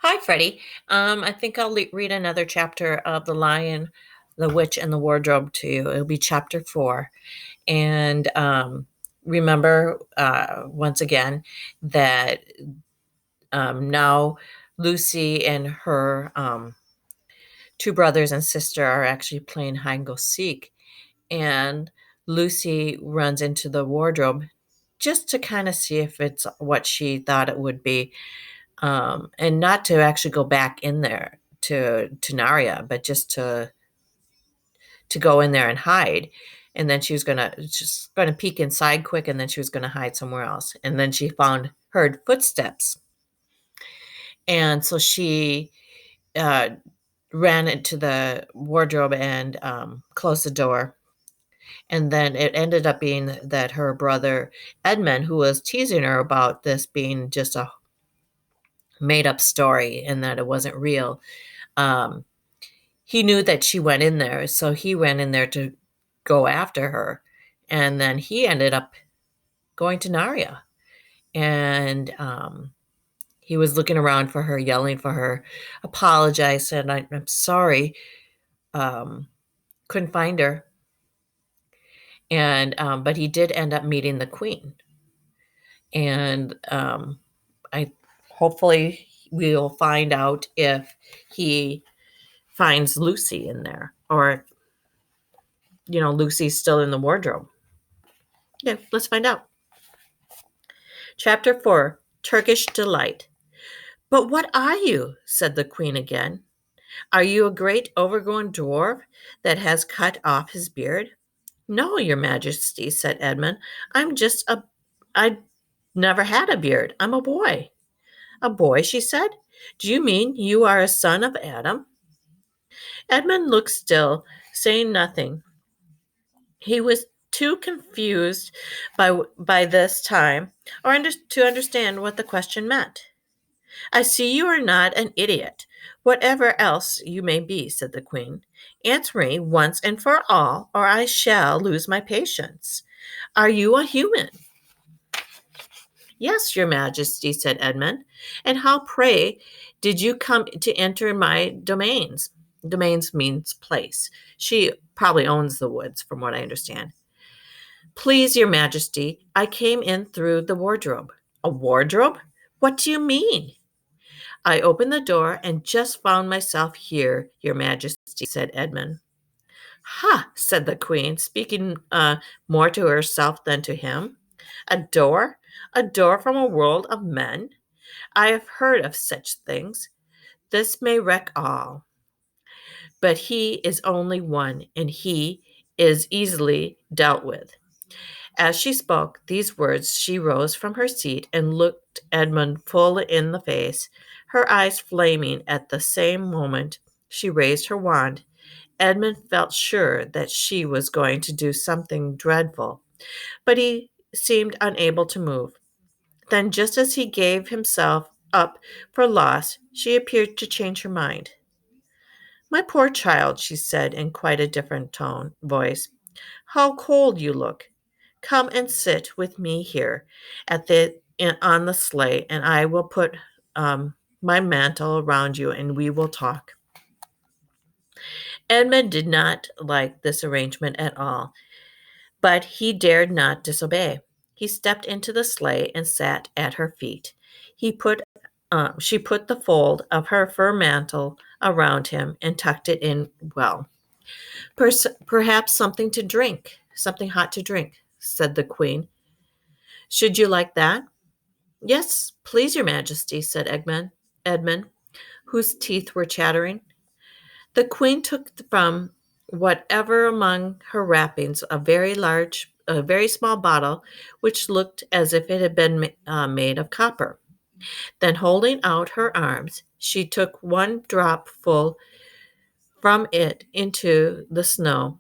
Hi, Freddie. I think I'll read another chapter of The Lion, the Witch, and the Wardrobe to you. It'll be chapter 4. And remember, once again, that now Lucy and her two brothers and sister are actually playing hide and go seek. And Lucy runs into the wardrobe just to kind of see if it's what she thought it would be, and not to actually go back in there to Naria, but just to go in there and hide. And then she was gonna peek inside quick, and then she was gonna hide somewhere else. And then she heard footsteps, and so she uh, ran into the wardrobe and closed the door. And then it ended up being that her brother Edmund, who was teasing her about this being just a made up story and that it wasn't real, um, he knew that she went in there, so he went in there to go after her. And then he ended up going to Naria. And he was looking around for her, yelling for her, apologized, said, I'm sorry. Um, couldn't find her. And but he did end up meeting the queen. And I hopefully we'll find out if he finds Lucy in there, or Lucy's still in the wardrobe. Yeah, let's find out. Chapter 4, Turkish Delight. But what are you? Said the queen again. Are you a great overgrown dwarf that has cut off his beard? No, your majesty, said Edmund. I never had a beard. I'm a boy. A boy, she said. Do you mean you are a son of Adam? Edmund looked still, saying nothing. He was too confused by this time to understand what the question meant. I see you are not an idiot, whatever else you may be, said the queen. Answer me once and for all, or I shall lose my patience. Are you a human? Yes, your majesty, said Edmund. And how, pray, did you come to enter my domains? Domains means place. She probably owns the woods, from what I understand. Please, your majesty, I came in through the wardrobe. A wardrobe? What do you mean? I opened the door and just found myself here, your majesty, said Edmund. Ha, said the queen, speaking more to herself than to him. A door? A door from a world of men? I have heard of such things. This may wreck all. But he is only one, and he is easily dealt with. As she spoke these words, she rose from her seat and looked Edmund full in the face, her eyes flaming. At the same moment she raised her wand. Edmund felt sure that she was going to do something dreadful, but he seemed unable to move. Then, just as he gave himself up for lost, she appeared to change her mind. My poor child, she said in quite a different voice, how cold you look. Come and sit with me here on the sleigh, and I will put my mantle around you, and we will talk. Edmund did not like this arrangement at all, but he dared not disobey. He stepped into the sleigh and sat at her feet. She put the fold of her fur mantle around him and tucked it in well. Perhaps something hot to drink, said the queen. Should you like that? Yes, please, your majesty, said Edmund, whose teeth were chattering. The queen took from whatever among her wrappings a very small bottle, which looked as if it had been made of copper. Then, holding out her arms, she took one drop full from it into the snow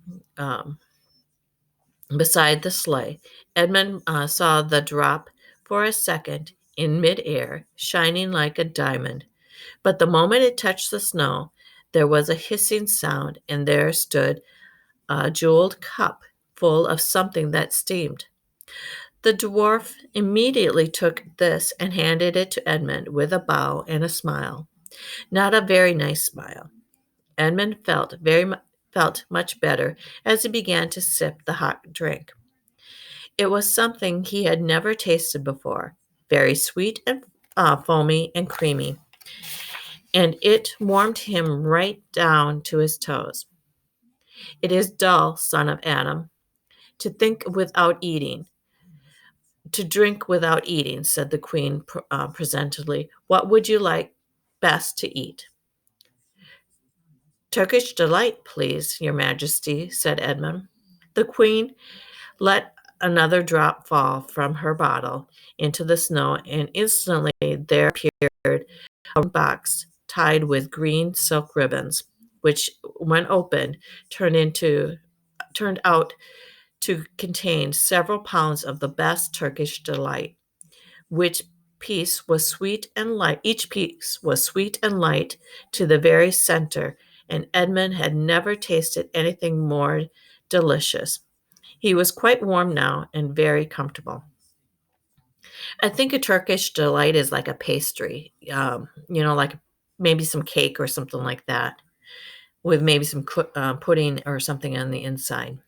beside the sleigh. Edmund saw the drop for a second in midair, shining like a diamond. But the moment it touched the snow, there was a hissing sound, and there stood a jeweled cup full of something that steamed. The dwarf immediately took this and handed it to Edmund with a bow and a smile. Not a very nice smile. Edmund felt much better as he began to sip the hot drink. It was something he had never tasted before, very sweet and foamy and creamy, and it warmed him right down to his toes. It is dull, son of Adam, to think without eating, to drink without eating, said the queen presentedly. What would you like best to eat? Turkish delight, please, your majesty, said Edmund. The queen let another drop fall from her bottle into the snow, and instantly there appeared a box tied with green silk ribbons, which, when opened, turned out to contain several pounds of the best Turkish delight, which piece was sweet and light. Each piece was sweet and light to the very center, and Edmund had never tasted anything more delicious. He was quite warm now and very comfortable. I think a Turkish delight is like a pastry, like maybe some cake or something like that, with maybe some pudding or something on the inside.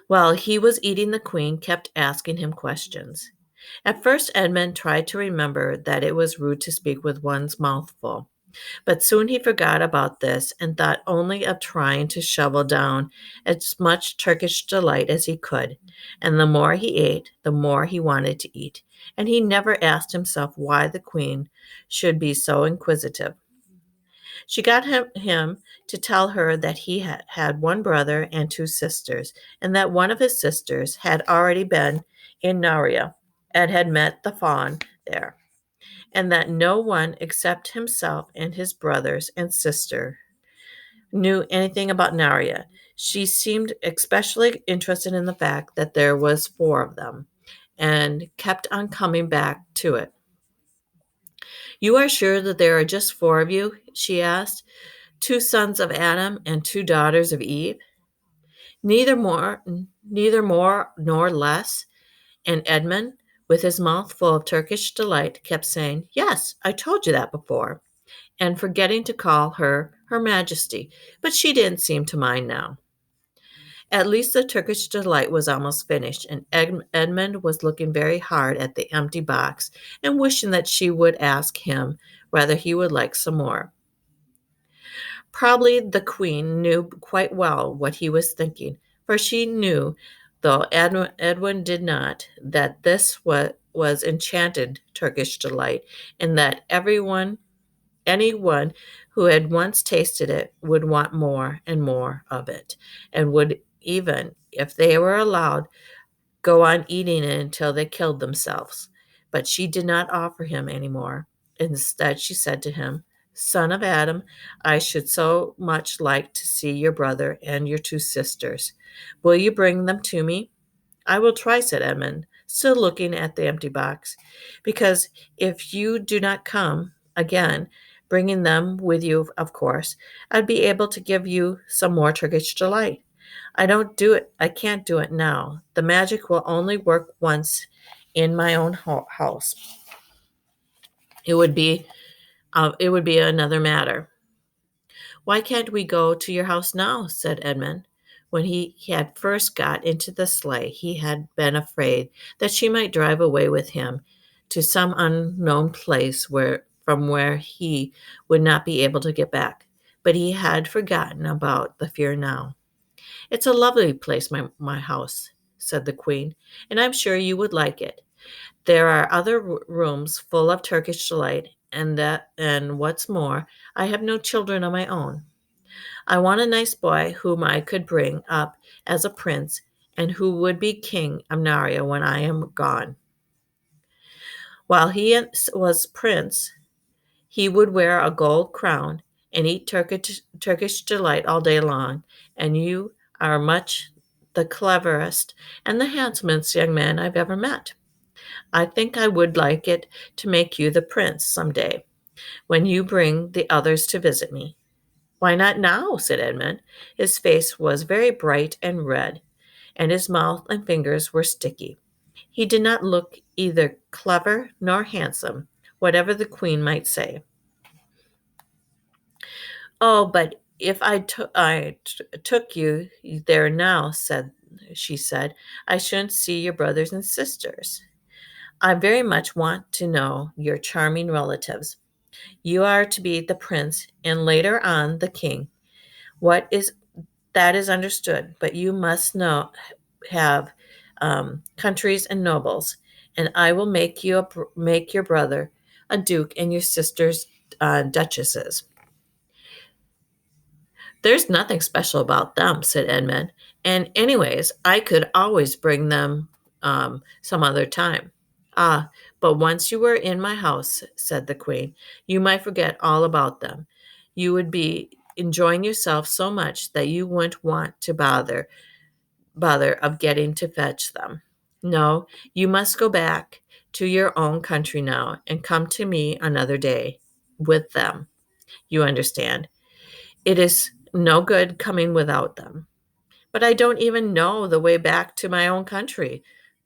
While he was eating, the queen kept asking him questions. At first, Edmund tried to remember that it was rude to speak with one's mouth full. But soon he forgot about this and thought only of trying to shovel down as much Turkish delight as he could. And the more he ate, the more he wanted to eat. And he never asked himself why the queen should be so inquisitive. She got him to tell her that he had one brother and two sisters, and that one of his sisters had already been in Naria and had met the fawn there, and that no one except himself and his brothers and sister knew anything about Naria. She seemed especially interested in the fact that there was four of them and kept on coming back to it. You are sure that there are just four of you? She asked. Two sons of Adam and two daughters of Eve? Neither more nor less. And Edmund, with his mouth full of Turkish delight, kept saying, Yes, I told you that before, and forgetting to call her Her Majesty, but she didn't seem to mind now. At least the Turkish delight was almost finished, and Edmund was looking very hard at the empty box and wishing that she would ask him whether he would like some more. Probably the queen knew quite well what he was thinking, for she knew, though Edwin did not, that this was enchanted Turkish delight, and that anyone who had once tasted it would want more and more of it, and would even, if they were allowed, go on eating it until they killed themselves. But she did not offer him any more. Instead, she said to him, Son of Adam, I should so much like to see your brother and your two sisters. Will you bring them to me? I will try, said Edmund, still looking at the empty box, because if you do not come again, bringing them with you, of course, I'd be able to give you some more Turkish delight. I can't do it now. The magic will only work once in my own house. It would be another matter. Why can't we go to your house now? Said Edmund. When he had first got into the sleigh, he had been afraid that she might drive away with him to some unknown place from where he would not be able to get back. But he had forgotten about the fear now. It's a lovely place, my house, said the queen, and I'm sure you would like it. There are other rooms full of Turkish delight, and what's more, I have no children of my own. I want a nice boy whom I could bring up as a prince and who would be king of Naria when I am gone. While he was prince, he would wear a gold crown and eat Turkish delight all day long, and you are much the cleverest and the handsomest young man I've ever met. I think I would like it to make you the prince some day, when you bring the others to visit me. Why not now? Said Edmund. His face was very bright and red, and his mouth and fingers were sticky. He did not look either clever nor handsome, whatever the queen might say. Oh, but if took you there now, she said, I shouldn't see your brothers and sisters. I very much want to know your charming relatives. You are to be the prince and later on the king. What is that is understood, but you must know have countries and nobles, and I will make your brother a duke and your sisters duchesses. There's nothing special about them, said Edmund. And, anyways, I could always bring them some other time. Ah, but once you were in my house, said the queen, you might forget all about them. You would be enjoying yourself so much that you wouldn't want to bother of getting to fetch them. No, you must go back to your own country now and come to me another day with them. You understand? It is no good coming without them. But I don't even know the way back to my own country,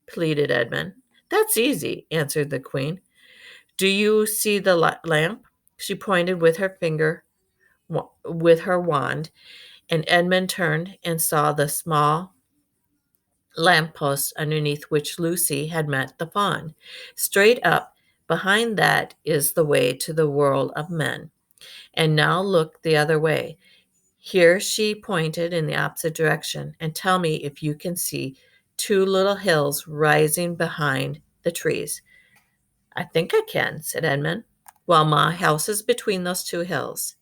pleaded Edmund. That's easy, answered the queen. Do you see the lamp? She pointed with her finger, with her wand, and Edmund turned and saw the small lamppost underneath which Lucy had met the fawn. Straight up behind that is the way to the world of men. And now look the other way. Here she pointed in the opposite direction, and tell me if you can see two little hills rising behind the trees. I think I can, said Edmund. Well, my house is between those two hills.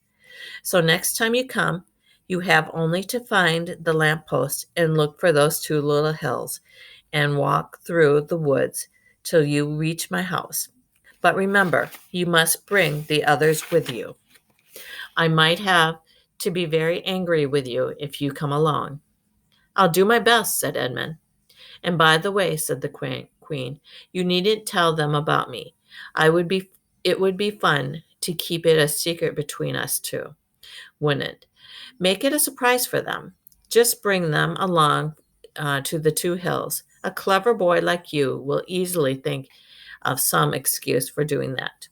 So next time you come, you have only to find the lamppost and look for those two little hills and walk through the woods till you reach my house. But remember, you must bring the others with you. I might have to be very angry with you if you come alone. I'll do my best, said Edmund. And by the way, said the queen, you needn't tell them about me. I would be it would be fun to keep it a secret between us two, wouldn't it? Make it a surprise for them. Just bring them along to the two hills. A clever boy like you will easily think of some excuse for doing that.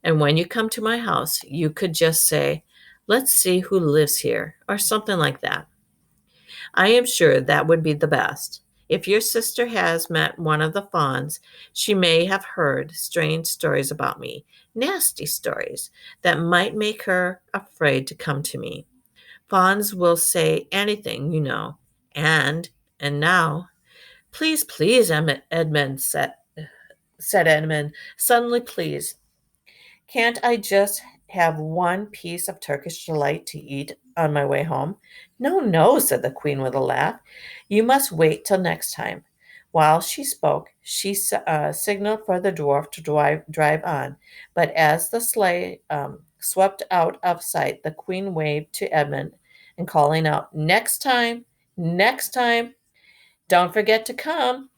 And when you come to my house, you could just say, let's see who lives here, or something like that. I am sure that would be the best. If your sister has met one of the fawns, she may have heard strange stories about me, nasty stories, that might make her afraid to come to me. Fawns will say anything, you know. And now, please, please, Edmund said Edmund, suddenly pleased. Can't I just have one piece of Turkish delight to eat on my way home? No, no, said the queen with a laugh. You must wait till next time. While she spoke, she signaled for the dwarf to drive on. But as the sleigh swept out of sight, the queen waved to Edmund and calling out, next time, don't forget to come.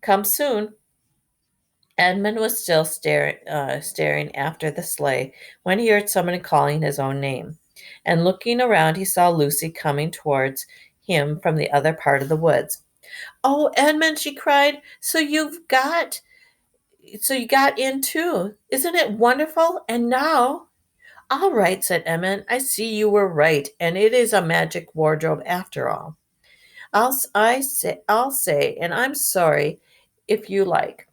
Come soon. Edmund was still staring after the sleigh when he heard someone calling his own name. And looking around, he saw Lucy coming towards him from the other part of the woods. "Oh, Edmund," she cried, so you got in too. Isn't it wonderful? And now—" "All right," said Edmund. "I see you were right, and it is a magic wardrobe after all. I'll say, and I'm sorry if you like.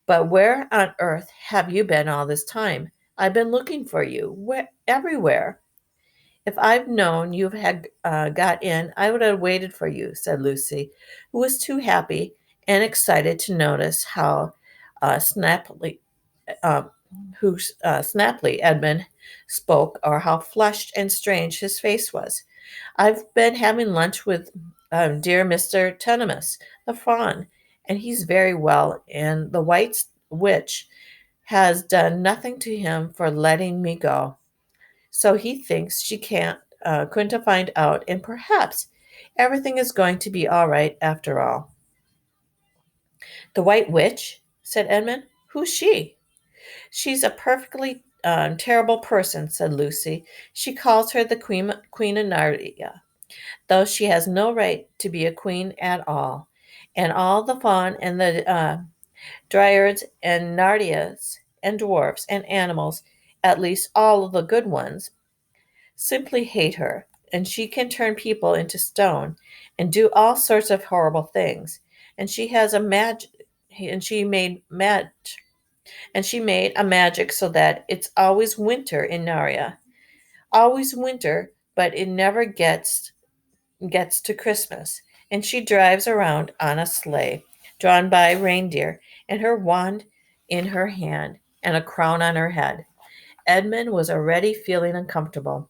But where on earth have you been all this time? I've been looking for you everywhere. If I've known you had got in, I would have waited for you," said Lucy, who was too happy and excited to notice how uh, snappily, um, snappily Edmund spoke, or how flushed and strange his face was. "I've been having lunch with dear Mr. Tenemus, the fawn, and he's very well, and the White Witch has done nothing to him for letting me go. So he thinks she couldn't find out, and perhaps everything is going to be all right after all." "The White Witch?" said Edmund. "Who's she?" "She's a perfectly terrible person," said Lucy. "She calls her the Queen of Narnia, though she has no right to be a queen at all. And all the fawn and the dryads and nardias and dwarfs and animals, at least all of the good ones, simply hate her, and she can turn people into stone and do all sorts of horrible things. And she has a magic, and she made a magic so that it's always winter in Naria, always winter, but it never gets to Christmas. And she drives around on a sleigh drawn by reindeer, and her wand in her hand and a crown on her head. Edmund was already feeling uncomfortable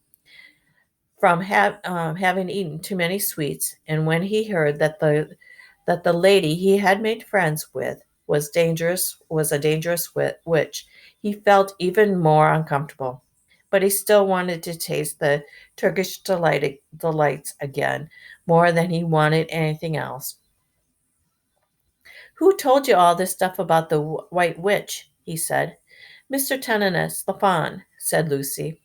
from having eaten too many sweets, and when he heard that the lady he had made friends with was a dangerous witch, he felt even more uncomfortable. But he still wanted to taste the Turkish delights again, more than he wanted anything else. "Who told you all this stuff about the White Witch?" he said. "Mr. Tenenis, the fawn," said Lucy.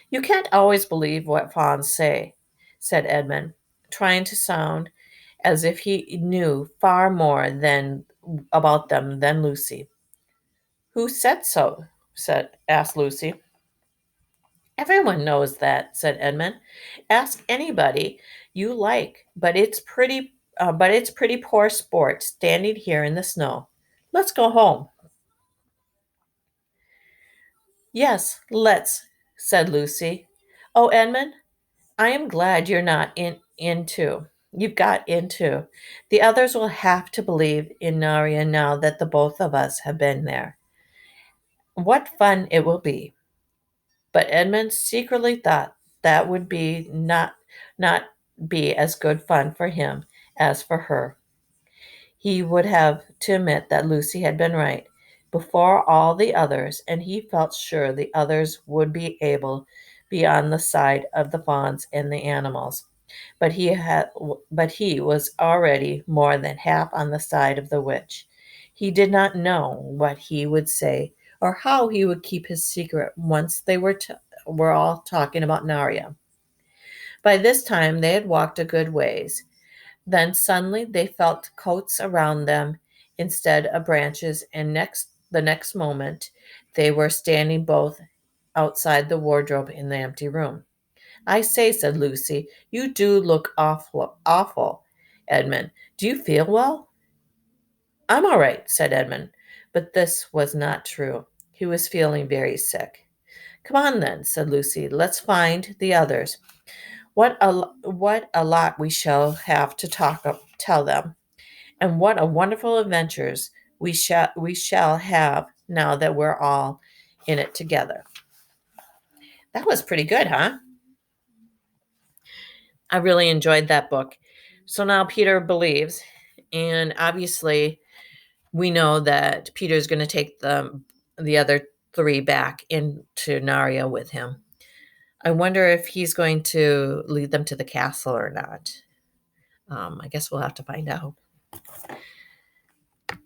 "You can't always believe what fawns say," said Edmund, trying to sound as if he knew far more than about them than Lucy. "Who said so?" asked Lucy. "Everyone knows that," said Edmund. "Ask anybody you like, but it's pretty poor sport standing here in the snow. Let's go home." "Yes, let's," said Lucy. "Oh, Edmund, I am glad you're not in too. You've got in too. The others will have to believe in Naria now that the both of us have been there. What fun it will be." But Edmund secretly thought that would be not be as good fun for him as for her. He would have to admit that Lucy had been right before all the others, and he felt sure the others would be on the side of the fawns and the animals. But he was already more than half on the side of the witch. He did not know what he would say or how he would keep his secret once were all talking about Naria. By this time they had walked a good ways. Then suddenly they felt coats around them instead of branches, and the next moment they were standing both outside the wardrobe in the empty room. "I say," said Lucy, "you do look awful, Edmund. Do you feel well?" "I'm all right," said Edmund. But this was not true. He was feeling very sick. "Come on, then," said Lucy. "Let's find the others. What a lot we shall have to tell them, and what a wonderful adventures we shall have now that we're all in it together." That was pretty good, huh? I really enjoyed that book. So now Peter believes, and obviously we know that Peter's going to take the other three back into Narnia with him. I wonder if he's going to lead them to the castle or not. I guess we'll have to find out.